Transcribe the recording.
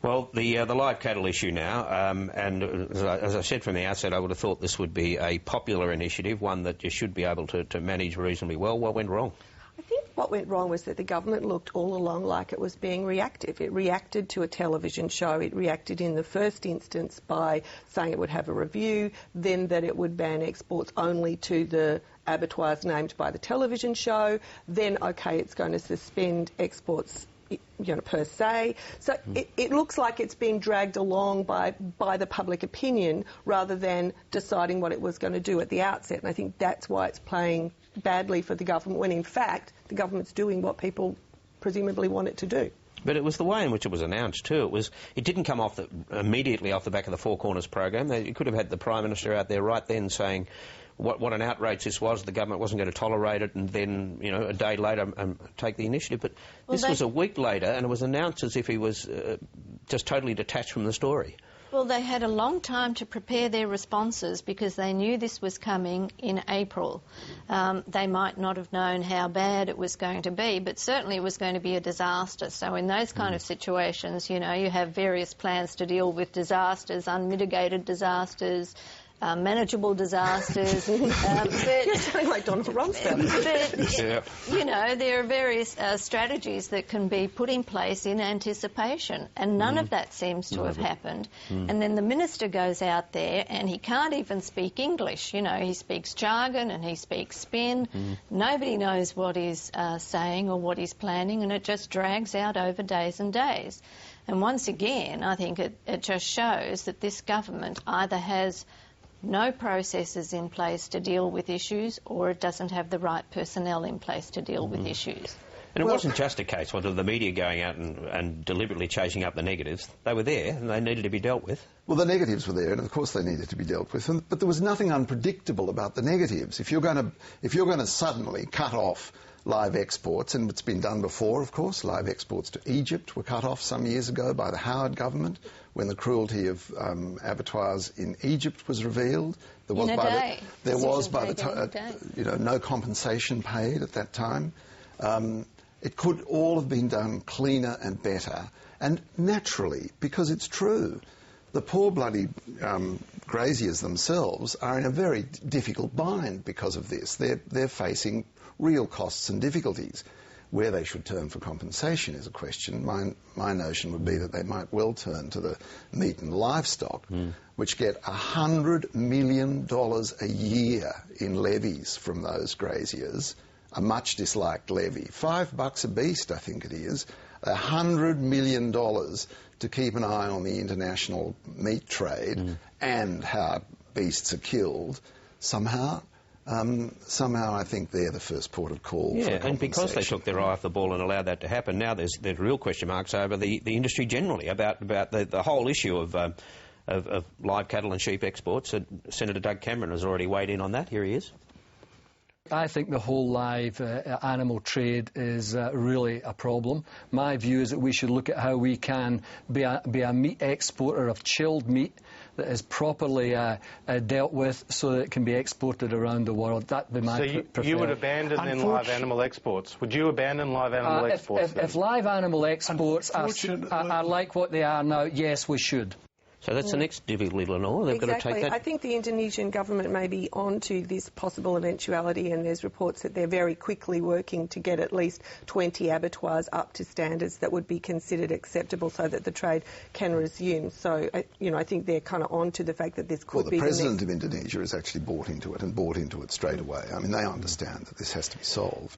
Well, the live cattle issue now, and as I said from the outset, I would have thought this would be a popular initiative, one that you should be able to manage reasonably well. What went wrong? I think what went wrong was that the government looked all along like it was being reactive. It reacted to a television show. It reacted in the first instance by saying it would have a review, then that it would ban exports only to the abattoirs named by the television show, then, OK, it's going to suspend exports per se. So it looks like it's been dragged along by the public opinion rather than deciding what it was going to do at the outset. And I think that's why it's playing badly for the government, when in fact the government's doing what people presumably want it to do. But it was the way in which it was announced too. It didn't come immediately off the back of the Four Corners program. You could have had the Prime Minister out there right then saying what an outrage this was, the government wasn't going to tolerate it, and then, a day later take the initiative. But this was a week later, and it was announced as if he was just totally detached from the story. Well, they had a long time to prepare their responses because they knew this was coming in April. They might not have known how bad it was going to be, but certainly it was going to be a disaster. So in those kind of situations, you have various plans to deal with disasters, unmitigated disasters, manageable disasters. You're sounding like Donald Rumsfeld. But, there are various strategies that can be put in place in anticipation, and none of that seems to have happened. And then the minister goes out there and he can't even speak English. He speaks jargon and he speaks spin. Nobody knows what he's saying or what he's planning, and it just drags out over days and days. And once again, I think it just shows that this government either has no processes in place to deal with issues, or it doesn't have the right personnel in place to deal with issues. And it wasn't just a case of the media going out and deliberately chasing up the negatives. They were there and they needed to be dealt with. Well, the negatives were there, and of course they needed to be dealt with. But there was nothing unpredictable about the negatives. If you're going to suddenly cut off live exports, and it's been done before, of course, live exports to Egypt were cut off some years ago by the Howard government when the cruelty of abattoirs in Egypt was revealed. There was no compensation paid at that time. It could all have been done cleaner and better, and naturally, because it's true. The poor bloody graziers themselves are in a very difficult bind because of this. They're facing real costs and difficulties. Where they should turn for compensation is a question. My notion would be that they might well turn to the meat and livestock, which get $100 million a year in levies from those graziers, a much disliked levy. $5 a beast, I think it is. $100 million to keep an eye on the international meat trade and how beasts are killed. Somehow I think they're the first port of call for compensation. And because they took their eye off the ball and allowed that to happen, now there's real question marks over the industry generally about the whole issue of live cattle and sheep exports. Senator Doug Cameron has already weighed in on that. Here he is. I think the whole live animal trade is really a problem. My view is that we should look at how we can be a meat exporter of chilled meat that is properly dealt with so that it can be exported around the world. That would be my preferred. So you would abandon then live animal exports? Would you abandon live animal exports? If live animal exports are like what they are now, yes, we should. So that's the next difficulty, Lenore. They've got to take that. I think the Indonesian government may be on to this possible eventuality, and there's reports that they're very quickly working to get at least 20 abattoirs up to standards that would be considered acceptable so that the trade can resume. So, I think they're kind of on to the fact that this could be... Well, the President of Indonesia has actually bought into it straight away. I mean, they understand that this has to be solved.